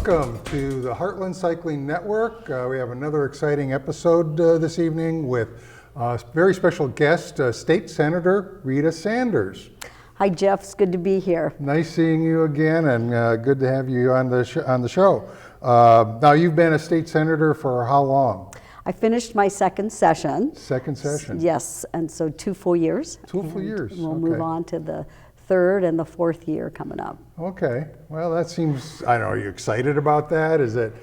Welcome to the Heartland Cycling Network. We have another exciting episode this evening with a very special guest, State Senator Rita Sanders. Hi, Jeff. It's good to be here. Nice seeing you again, and good to have you on the show. Now, you've been a state senator for how long? I finished my second session. Second session? Yes, and so 2 full years. 2 full years. We'll move on to the third and the fourth year coming up. Okay. Well, that seems, I don't know, are you excited about that? Has it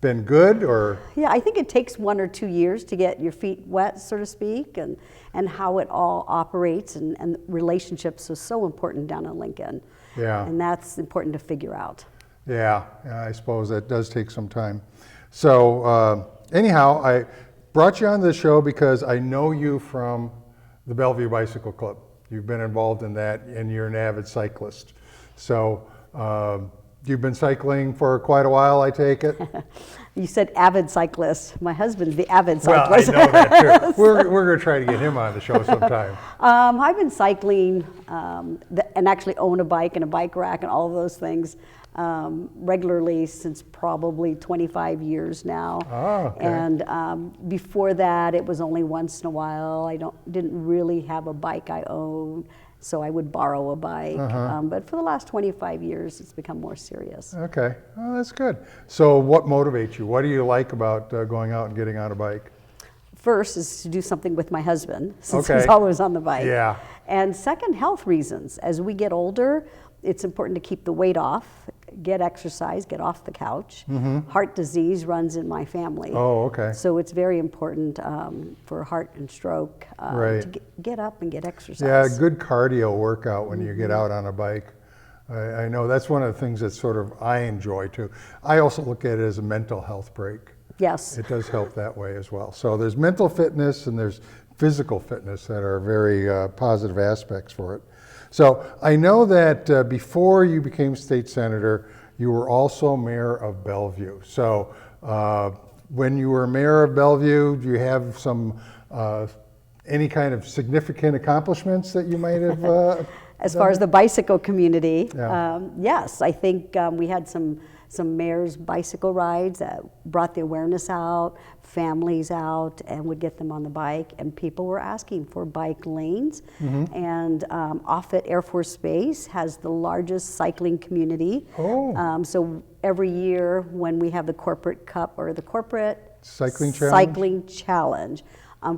been good or? Yeah, I think it takes 1 or 2 years to get your feet wet, so to speak, and how it all operates, and relationships are so important down in Lincoln. Yeah. And that's important to figure out. Yeah, I suppose that does take some time. So anyhow, I brought you on the show because I know you from the Bellevue Bicycle Club. You've been involved in that, and you're an avid cyclist. So you've been cycling for quite a while, I take it? You said avid cyclist. My husband's the avid cyclist. Well, I know that too. We're going to try to get him on the show sometime. I've been cycling and actually own a bike and a bike rack and all of those things regularly since probably 25 years now. Oh, okay. And before that, it was only once in a while. I didn't really have a bike I owned, so I would borrow a bike. But for the last 25 years, it's become more serious. Okay, well, that's good. So what motivates you? What do you like about going out and getting on a bike? First is to do something with my husband, since Okay. he's always on the bike. Yeah. And second, health reasons. As we get older, it's important to keep the weight off, get exercise, get off the couch. Heart disease runs in my family. Oh, okay. So it's very important for heart and stroke Right. to get up and get exercise. Yeah, good cardio workout when you get out on a bike. I know that's one of the things that sort of I enjoy too. I also look at it as a mental health break. Yes. It does help that way as well. So there's mental fitness and there's physical fitness that are very positive aspects for it. So I know that before you became state senator, you were also mayor of Bellevue. So when you were mayor of Bellevue, do you have some any kind of significant accomplishments that you might have? As far as the bicycle community, Yeah. yes, I think we had some mayor's bicycle rides that brought the awareness out, families out, and would get them on the bike. And people were asking for bike lanes. And Offutt Air Force Base has the largest cycling community. Oh. So every year when we have the corporate cup or the corporate Cycling challenge? cycling challenge,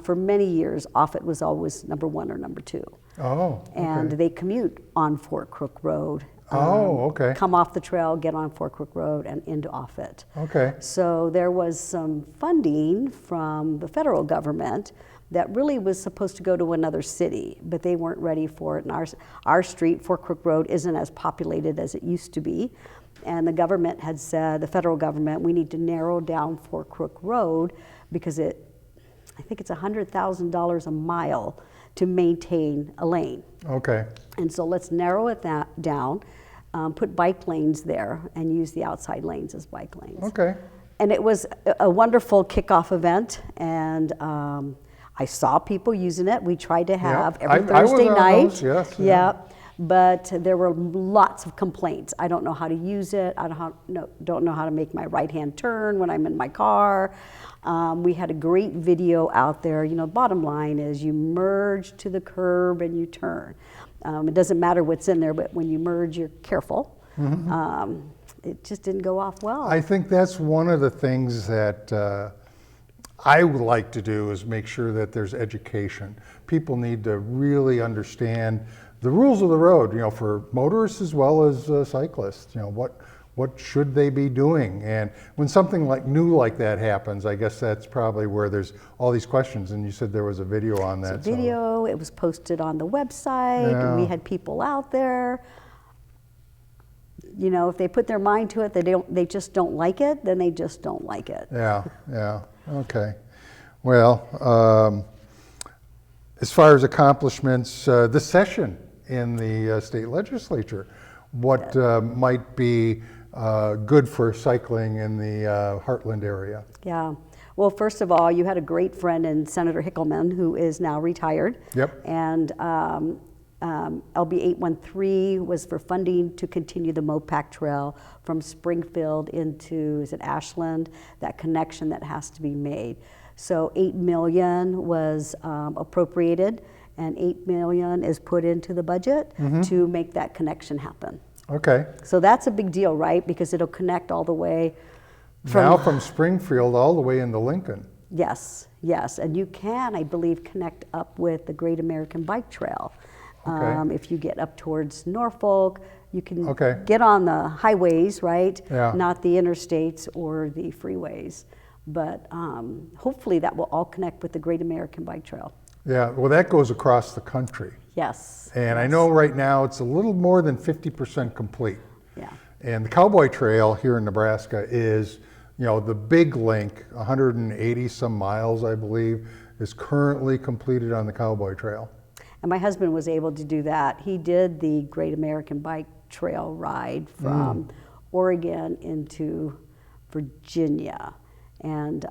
for many years, Offutt was always number 1 or number 2. Oh. And they commute on Fort Crook Road. Oh, okay. Come off the trail, get on Fort Crook Road, and into Offutt. Okay. So there was some funding from the federal government that really was supposed to go to another city, but they weren't ready for it. And our street, Fort Crook Road, isn't as populated as it used to be. And the government had said, the federal government, we need to narrow down Fort Crook Road because I think it's $100,000 a mile to maintain a lane. Okay. And so let's narrow it down, put bike lanes there, and use the outside lanes as bike lanes. Okay. And it was a wonderful kickoff event, and I saw people using it. We tried to have every Thursday I was on night. those, yes, yeah. But there were lots of complaints. I don't know how to use it. I don't know how to make my right-hand turn when I'm in my car. We had a great video out there. You know, bottom line is you merge to the curb and you turn. It doesn't matter what's in there, but when you merge, you're careful. It just didn't go off well. I think that's one of the things that I would like to do is make sure that there's education. People need to really understand the rules of the road, you know, for motorists as well as cyclists. You know, what should they be doing? And when something new like that happens, I guess that's probably where there's all these questions. And you said there was a video on that. It's a video. It was posted on the website. Yeah. And we had people out there. You know, if they put their mind to it, they just don't like it, then they just don't like it. Yeah, yeah, okay. Well, as far as accomplishments, this session in the state legislature, what might be good for cycling in the Heartland area? Yeah. Well, first of all, you had a great friend in Senator Hickelman, who is now retired. Yep. And LB 813 was for funding to continue the Mopac Trail from Springfield into, is it Ashland? That connection that has to be made. So $8 million was appropriated, and $8 million is put into the budget to make that connection happen. Okay. So that's a big deal, right? Because it'll connect all the way Now from Springfield all the way into Lincoln. Yes, yes, and you can, I believe, connect up with the Great American Bike Trail. Okay. If you get up towards Norfolk, you can Okay. get on the highways, right? Yeah. Not the interstates or the freeways. But hopefully that will all connect with the Great American Bike Trail. Yeah, well, that goes across the country. Yes. And I yes. know right now it's a little more than 50% complete. Yeah. And the Cowboy Trail here in Nebraska is, the big link, 180 some miles, I believe, is currently completed on the Cowboy Trail. And my husband was able to do that. He did the Great American Bike Trail ride from Oregon into Virginia. And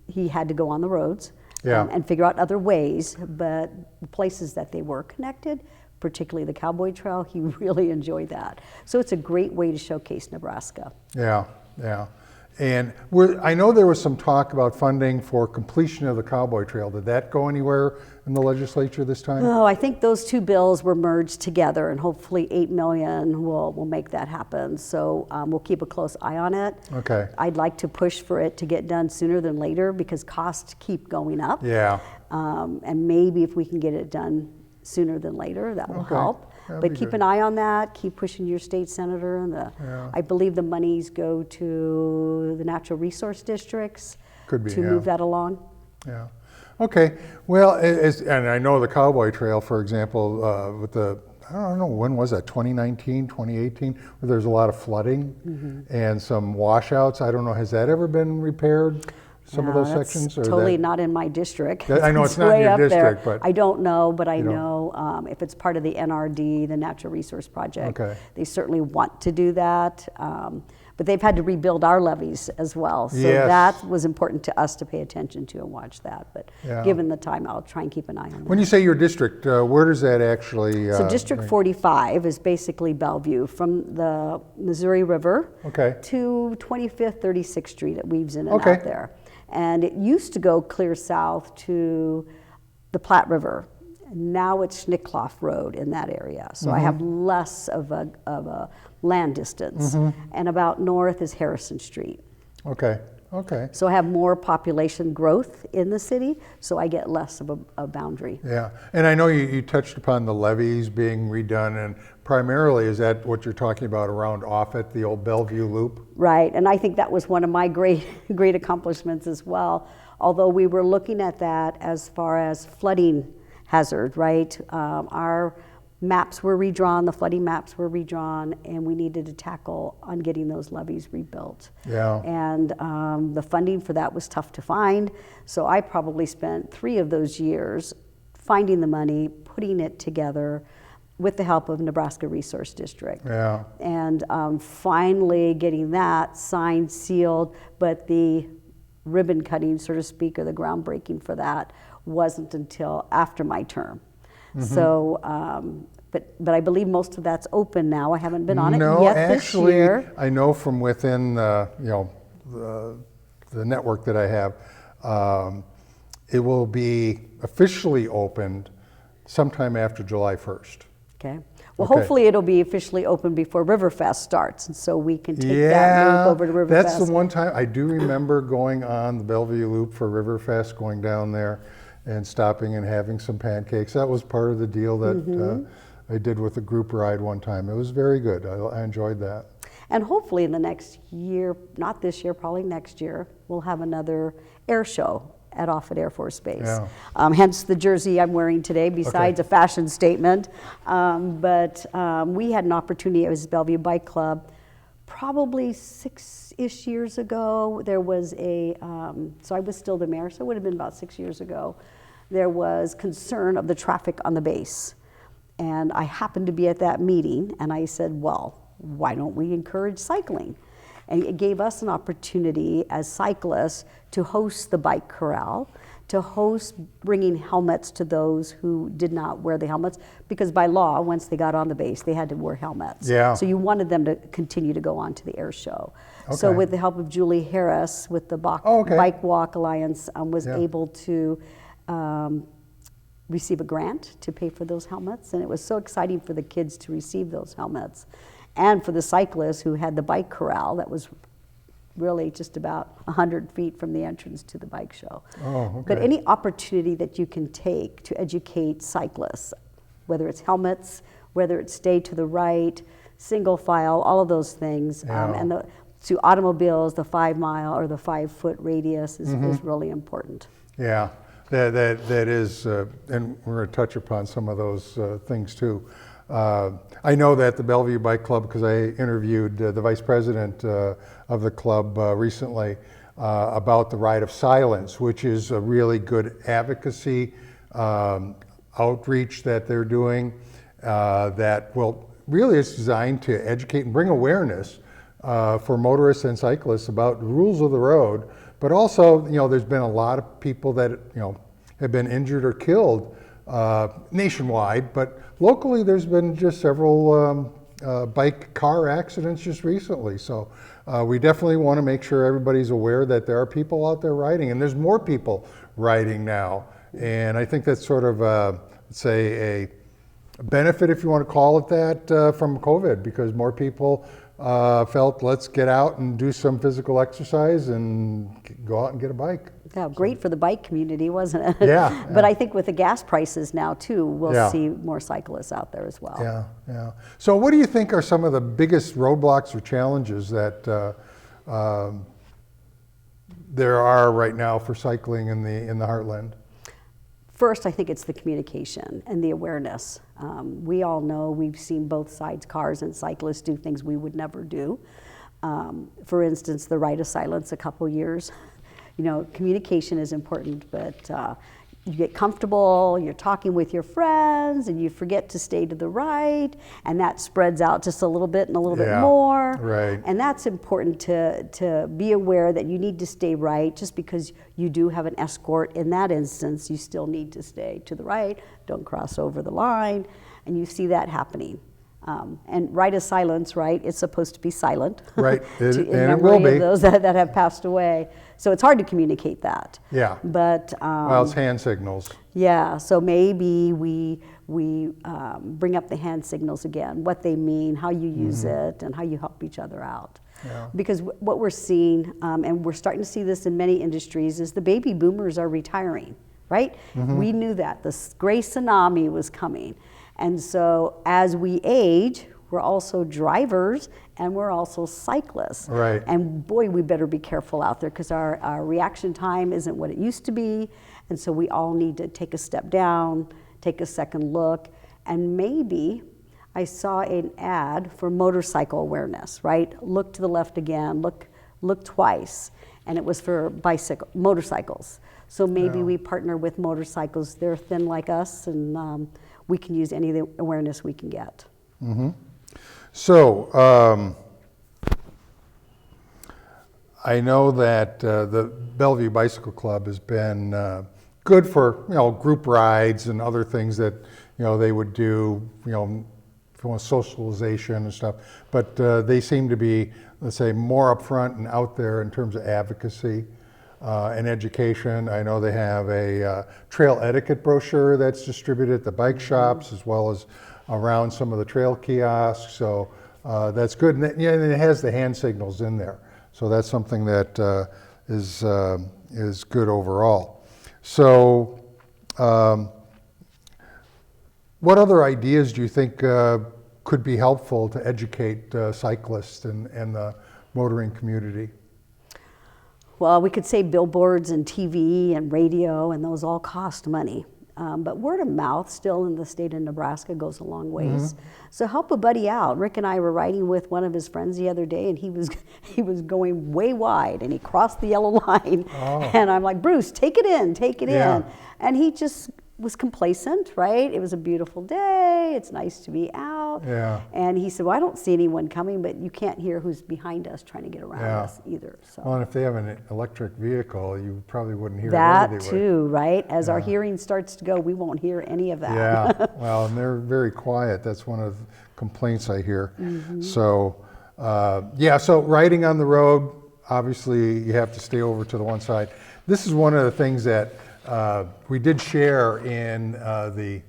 he had to go on the roads and figure out other ways, but the places that they were connected, particularly the Cowboy Trail, he really enjoyed that. So it's a great way to showcase Nebraska. Yeah, yeah. And I know there was some talk about funding for completion of the Cowboy Trail. Did that go anywhere in the legislature this time? Oh, I think those two bills were merged together, and hopefully $8 million will make that happen. So we'll keep a close eye on it. Okay. I'd like to push for it to get done sooner than later because costs keep going up. Yeah. And maybe if we can get it done sooner than later, that will help. That'd But be keep good. an eye on that. Keep pushing your state senator. And I believe the monies go to the natural resource districts Could be, to move that along. Yeah. Okay. Well, and I know the Cowboy Trail, for example, with I don't know, when was that, 2019, 2018, where there's a lot of flooding and some washouts. I don't know, has that ever been repaired? Some of those That's sections? Or totally not in my district. I know it's not in way your up there. district, but I don't know, but I you don't- know if it's part of the NRD, the Natural Resource Project, Okay. they certainly want to do that. But they've had to rebuild our levees as well. So Yes. that was important to us to pay attention to and watch that. But Yeah. given the time, I'll try and keep an eye on that. When you say your district, where does that actually? So District bring- 45 is basically Bellevue from the Missouri River Okay. to 25th, 36th Street. It weaves in and Okay. out there. And it used to go clear south to the Platte River. Now it's Schnickloff Road in that area. So I have less of a land distance. And about north is Harrison Street. Okay. Okay. So I have more population growth in the city, so I get less of a boundary. Yeah, and I know you touched upon the levees being redone, and primarily is that what you're talking about around Offutt, the old Bellevue Loop? Right, and I think that was one of my great accomplishments as well. Although we were looking at that as far as flooding hazard, right? Our maps were redrawn, the flooding maps were redrawn, and we needed to tackle on getting those levees rebuilt. Yeah. And the funding for that was tough to find, so I probably spent 3 of those years finding the money, putting it together with the help of Nebraska Resource District. Yeah. And finally getting that signed, sealed, but the ribbon cutting, so to speak, or the groundbreaking for that wasn't until after my term. So, but I believe most of that's open now. I haven't been on it yet actually, this year. I know from within the network that I have, it will be officially opened sometime after July 1st. Okay. Well, Okay. hopefully it'll be officially open before Riverfest starts, and so we can take that loop over to Riverfest. That's the one time I do remember going on the Bellevue Loop for Riverfest, going down there and stopping and having some pancakes. That was part of the deal that I did with a group ride one time. It was very good. I enjoyed that. And hopefully in the next year, not this year, probably next year, we'll have another air show at Offutt Air Force Base. Yeah. Hence the jersey I'm wearing today, besides a fashion statement. But we had an opportunity, it was Bellevue Bike Club, probably 6-ish years ago. There was so I was still the mayor, so it would have been about 6 years ago. There was concern of the traffic on the base. And I happened to be at that meeting, and I said, well, why don't we encourage cycling? And it gave us an opportunity as cyclists to host the bike corral, to host bringing helmets to those who did not wear the helmets, because by law, once they got on the base, they had to wear helmets. Yeah. So you wanted them to continue to go on to the air show. So Okay. with the help of Julie Harris with the Okay. Bike Walk Alliance, was Yeah. able to receive a grant to pay for those helmets, and it was so exciting for the kids to receive those helmets, and for the cyclists who had the bike corral that was really just about 100 feet from the entrance to the bike show. Oh, okay. But any opportunity that you can take to educate cyclists, whether it's helmets, whether it's stay to the right, single file, all of those things, Yeah. and to automobiles, the 5 mile or the 5 foot radius is really important. Yeah, that is, and we're going to touch upon some of those things too. I know that the Bellevue Bike Club, because I interviewed the vice president of the club recently about the Ride of Silence, which is a really good advocacy outreach that they're doing that really is designed to educate and bring awareness for motorists and cyclists about the rules of the road. But also, there's been a lot of people that, have been injured or killed nationwide, but locally there's been just several bike car accidents just recently. So we definitely want to make sure everybody's aware that there are people out there riding, and there's more people riding now. And I think that's sort of, a benefit, if you want to call it that, from COVID, because more people felt, let's get out and do some physical exercise and go out and get a bike. Yeah, great for the bike community, wasn't it? Yeah. But I think with the gas prices now too, we'll Yeah. see more cyclists out there as well. Yeah, yeah. So what do you think are some of the biggest roadblocks or challenges that there are right now for cycling in the Heartland? First, I think it's the communication and the awareness. We all know, we've seen both sides, cars and cyclists, do things we would never do. For instance, the Ride of Silence a couple years. Communication is important, but you get comfortable, you're talking with your friends, and you forget to stay to the right, and that spreads out just a little bit and a little bit more. Right. And that's important to be aware that you need to stay right. Just because you do have an escort in that instance, you still need to stay to the right, don't cross over the line, and you see that happening. And Ride of Silence, right, it's supposed to be silent. Right, in and it memory will be. of those that have passed away. So it's hard to communicate that. Yeah. But Well, it's hand signals. yeah, so maybe we bring up the hand signals again, what they mean, how you use it, and how you help each other out. Yeah. Because what we're seeing, and we're starting to see this in many industries, is the baby boomers are retiring, right? We knew that. The gray tsunami was coming. And so as we age, we're also drivers and we're also cyclists. Right. And boy, we better be careful out there, because our reaction time isn't what it used to be. And so we all need to take a step down, take a second look. And maybe I saw an ad for motorcycle awareness, right? Look to the left again, look twice. And it was for motorcycles. So maybe we partner with motorcycles. They're thin like us, and we can use any of the awareness we can get. So I know that the Bellevue Bicycle Club has been good for group rides and other things that they would do for socialization and stuff. But they seem to be, let's say, more upfront and out there in terms of advocacy and education. I know they have a trail etiquette brochure that's distributed at the bike shops as well as around some of the trail kiosks. So that's good. And it has the hand signals in there. So that's something that is good overall. So what other ideas do you think could be helpful to educate cyclists and the motoring community? Well, we could say billboards and TV and radio, and those all cost money. But word of mouth still in the state of Nebraska goes a long ways. So help a buddy out. Rick and I were riding with one of his friends the other day, and he was going way wide, and he crossed the yellow line. And I'm like, Bruce, take it in. And he just was complacent, right? It was a beautiful day. It's nice to be out. Yeah. And he said, well, I don't see anyone coming, but you can't hear who's behind us trying to get around Yeah. us either. So Well, and if they have an electric vehicle, you probably wouldn't hear it that anyway. too, right? As our hearing starts to go, we won't hear any of that. Yeah, well, and they're very quiet. That's one of the complaints I hear. So, so riding on the road, obviously you have to stay over to the one side. This is one of the things that we did share in the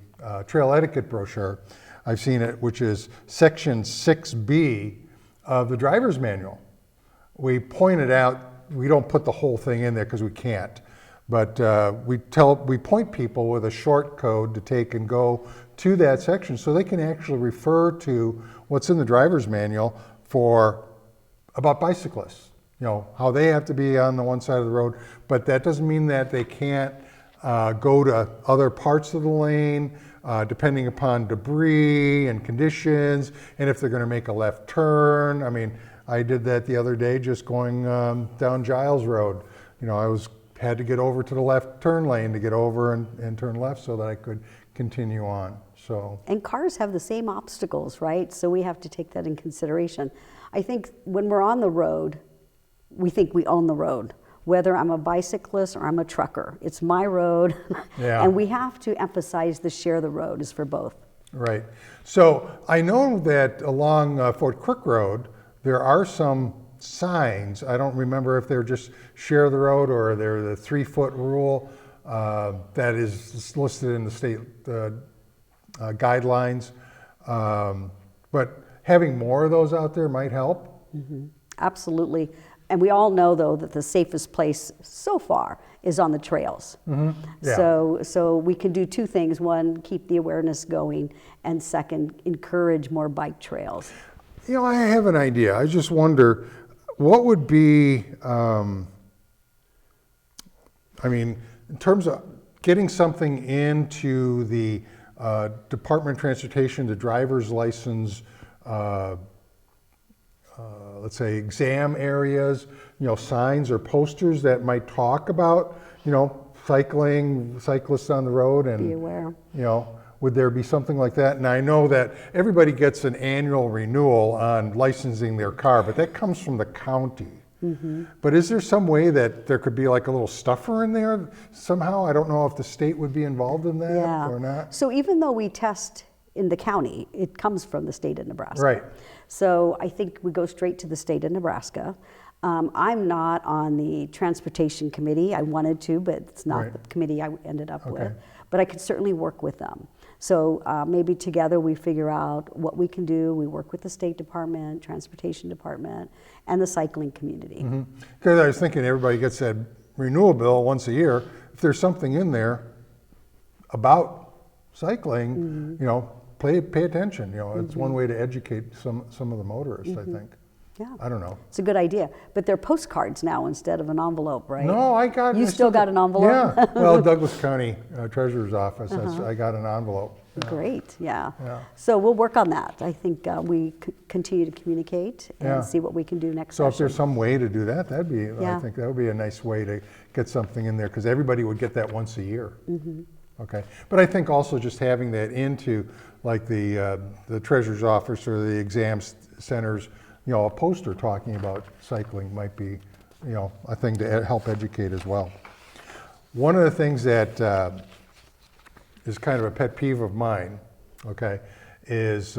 trail etiquette brochure. I've seen it, which is section 6B of the driver's manual. We pointed out, we don't put the whole thing in there because we can't, but we point people with a short code to take and go to that section so they can actually refer to what's in the driver's manual about bicyclists. You know, how they have to be on the one side of the road, but that doesn't mean that they can't go to other parts of the lane, depending upon debris and conditions, and if they're going to make a left turn. I mean, I did that the other day just going down Giles Road. You know, had to get over to the left turn lane to get over and turn left so that I could continue on. So. And cars have the same obstacles, right? So we have to take that in consideration. I think when we're on the road, we think we own the road. Whether I'm a bicyclist or I'm a trucker, it's my road. Yeah. And we have to emphasize the share the road is for both. Right. So I know that along Fort Crook Road, there are some signs. I don't remember if they're just share the road or they're the 3-foot rule that is listed in the state guidelines. But having more of those out there might help. Mm-hmm. Absolutely. And we all know, though, that the safest place so far is on the trails. Mm-hmm. Yeah. So we can do two things. One, keep the awareness going, and second, encourage more bike trails. You know, I have an idea. I just wonder, what would be, in terms of getting something into the Department of Transportation, the driver's license, let's say exam areas, you know, signs or posters that might talk about, you know, cyclists on the road and, Be aware. you know, would there be something like that? And I know that everybody gets an annual renewal on licensing their car, but that comes from the county. Mm-hmm. But is there some way that there could be like a little stuffer in there somehow? I don't know if the state would be involved in that or not. So even though we test in the county, it comes from the state of Nebraska. Right. So I think we go straight to the state of Nebraska. I'm not on the transportation committee. I wanted to, but it's not Right. the committee I ended up Okay. with. But I could certainly work with them. So maybe together we figure out what we can do. We work with the State Department, Transportation Department, and the cycling community. Because I was thinking everybody gets that renewal bill once a year. If there's something in there about cycling, you know, pay attention. You know, it's one way to educate some of the motorists, I think. Yeah. I don't know. It's a good idea. But they're postcards now instead of an envelope, right? No, You still got an envelope? Yeah. Well, Douglas County Treasurer's Office, I got an envelope. Yeah. Great, yeah. Yeah. So we'll work on that. I think we continue to communicate and Yeah. see what we can do next So if session. there's some way to do that, I Yeah. think that would be a nice way to get something in there, because everybody would get that once a year. Okay. But I think also just having that into like the treasurer's office or the exam centers, you know, a poster talking about cycling might be, you know, a thing to help educate as well. One of the things that is kind of a pet peeve of mine, okay, is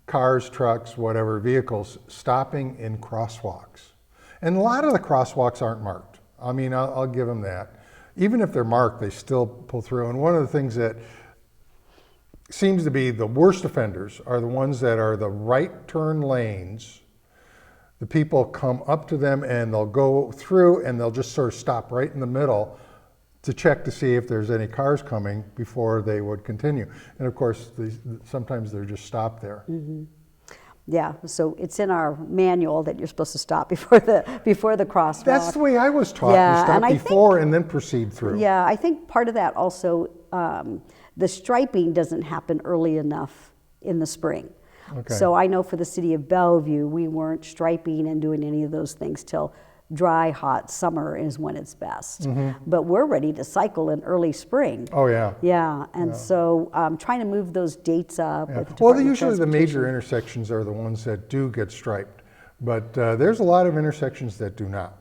cars, trucks, whatever, vehicles stopping in crosswalks. And a lot of the crosswalks aren't marked. I mean, I'll give them that. Even if they're marked, they still pull through. And one of the things that seems to be the worst offenders are the ones that are the right turn lanes. The people come up to them and they'll go through and they'll just sort of stop right in the middle to check to see if there's any cars coming before they would continue. And of course, sometimes they're just stopped there. Yeah, so it's in our manual that you're supposed to stop before the crosswalk. That's the way I was taught. Yeah, You stop and I before and then proceed through. Yeah, I think part of that also, the striping doesn't happen early enough in the spring. Okay. So I know for the city of Bellevue, we weren't striping and doing any of those things till dry, hot summer is when it's best. But we're ready to cycle in early spring. Oh, yeah. Yeah, and so trying to move those dates up. Yeah. With the Well, Department of usually the major Transportation. intersections are the ones that do get striped, but there's a lot of intersections that do not.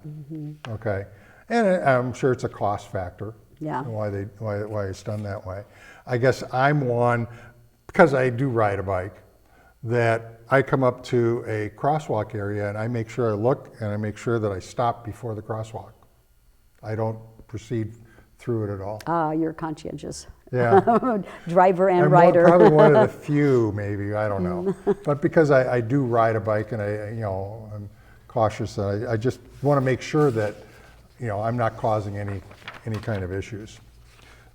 Okay, and I'm sure it's a cost factor. Yeah. Why it's done that way. I guess I'm one, because I do ride a bike, that I come up to a crosswalk area and I make sure I look and I make sure that I stop before the crosswalk. I don't proceed through it at all. You're conscientious. Yeah. Driver and I'm rider. probably one of the few, maybe, I don't know. But because I do ride a bike and I'm cautious, and I just want to make sure that, I'm not causing any kind of issues.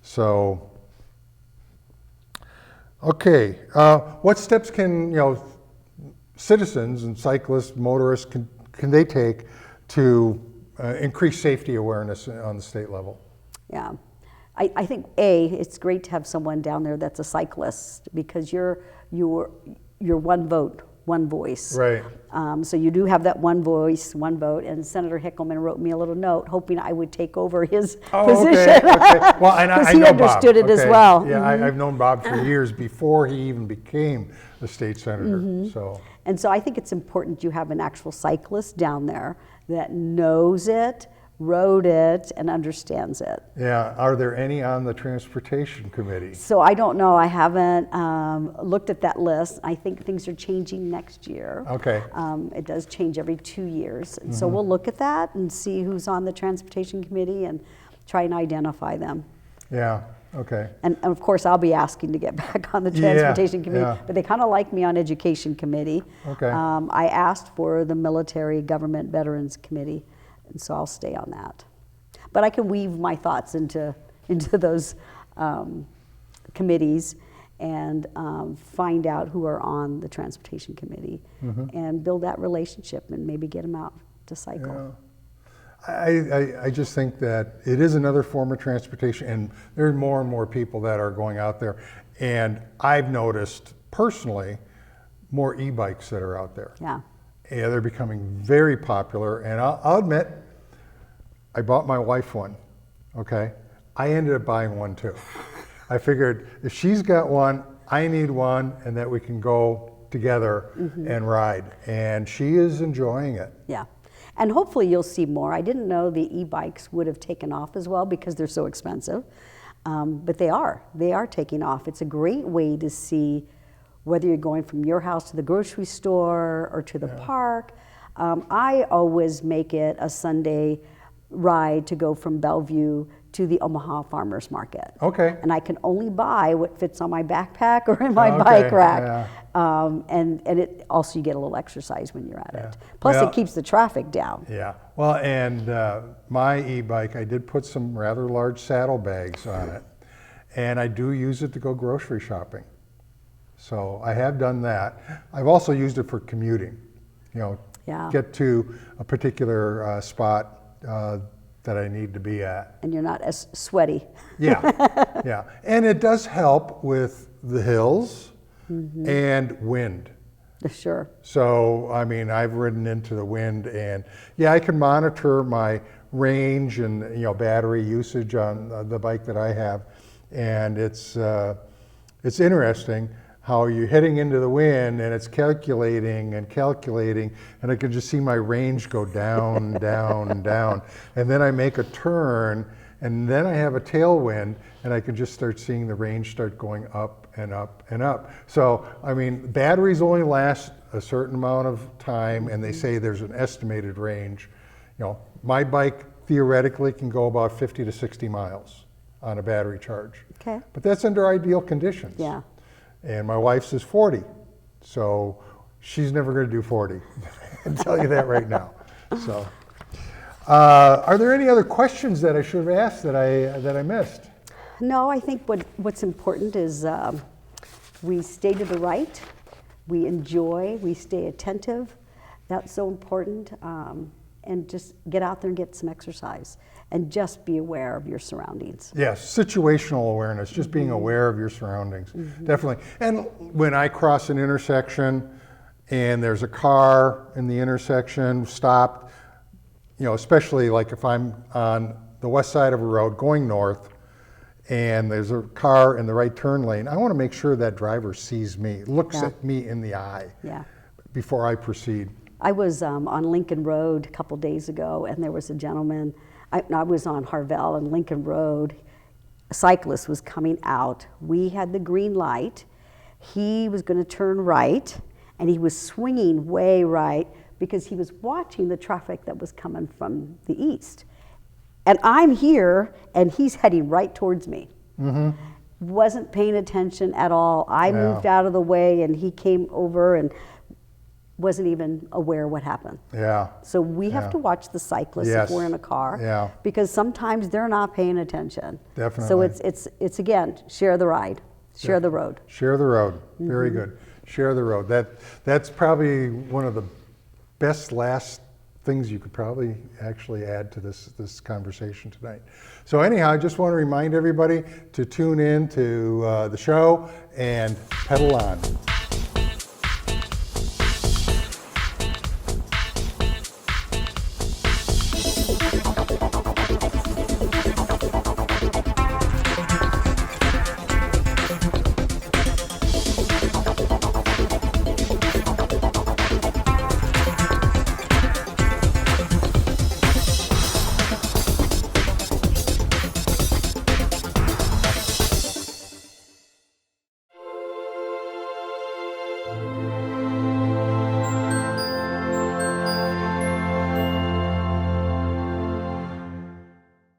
So, okay, what steps can, citizens and cyclists, motorists, can they take to increase safety awareness on the state level? Yeah. I think it's great to have someone down there that's a cyclist, because you're one vote, one voice. Right. So you do have that one voice, one vote, and Senator Hickelman wrote me a little note hoping I would take over his position. Okay. Well, and I he know understood Bob. it as well. Yeah, I've known Bob for years before he even became a state senator. So. And so I think it's important you have an actual cyclist down there that knows it, rode it, and understands it. Yeah, are there any on the transportation committee? So I don't know, I haven't looked at that list. I think things are changing next year. Okay. It does change every 2 years. And so we'll look at that and see who's on the transportation committee and try and identify them. Yeah, okay. And of course, I'll be asking to get back on the transportation committee, yeah. but they kind of like me on education committee. Okay. I asked for the military government veterans committee, and so I'll stay on that. But I can weave my thoughts into those committees and find out who are on the transportation committee and build that relationship and maybe get them out to cycle. Yeah. I just think that it is another form of transportation, and there are more and more people that are going out there. And I've noticed personally more e-bikes that are out there. Yeah. Yeah, they're becoming very popular, and I'll admit, I bought my wife one, okay? I ended up buying one too. I figured if she's got one, I need one, and that we can go together and ride. And she is enjoying it. Yeah. And hopefully you'll see more. I didn't know the e-bikes would have taken off as well because they're so expensive. But they are taking off. It's a great way to see whether you're going from your house to the grocery store or to the park. I always make it a Sunday ride to go from Bellevue to the Omaha Farmers Market. Okay. And I can only buy what fits on my backpack or in my bike rack. Yeah. And it also, you get a little exercise when you're at it. Plus Well, it keeps the traffic down. Yeah. Well, and my e-bike, I did put some rather large saddlebags on it, and I do use it to go grocery shopping. So I have done that. I've also used it for commuting, get to a particular spot that I need to be at. And you're not as sweaty. Yeah, yeah. And it does help with the hills and wind. Sure. So, I mean, I've ridden into the wind, and I can monitor my range and, battery usage on the bike that I have. And it's interesting how you're heading into the wind and it's calculating, and I can just see my range go down, down, down. And then I make a turn, and then I have a tailwind, and I can just start seeing the range start going up and up and up. So, I mean, batteries only last a certain amount of time, and they say there's an estimated range. My bike theoretically can go about 50 to 60 miles on a battery charge. Okay. But that's under ideal conditions. Yeah. And my wife's is 40, so she's never going to do 40. I can tell you that right now. So, are there any other questions that I should have asked that I missed? No, I think what's important is we stay to the right, we enjoy, we stay attentive. That's so important. And just get out there and get some exercise, and just be aware of your surroundings. Yes, situational awareness, just being aware of your surroundings, definitely. And when I cross an intersection and there's a car in the intersection stopped, especially like if I'm on the west side of a road going north and there's a car in the right turn lane, I want to make sure that driver sees me, looks Yeah. at me in the eye Yeah. before I proceed. I was on Lincoln Road a couple days ago, and there was a gentleman. I was on Harvell and Lincoln Road. A cyclist was coming out. We had the green light. He was going to turn right, and he was swinging way right because he was watching the traffic that was coming from the east. And I'm here, and he's heading right towards me. Mm-hmm. Wasn't paying attention at all. I Yeah. moved out of the way, and he came over and wasn't even aware what happened. Yeah. So we have Yeah. to watch the cyclists Yes. if we're in a car, Yeah. because sometimes they're not paying attention. So Definitely. it's again, share the ride, share the road. Share the road. Very good. Share the road. That's probably one of the best last things you could probably actually add to this conversation tonight. So anyhow, I just want to remind everybody to tune in to the show and pedal on.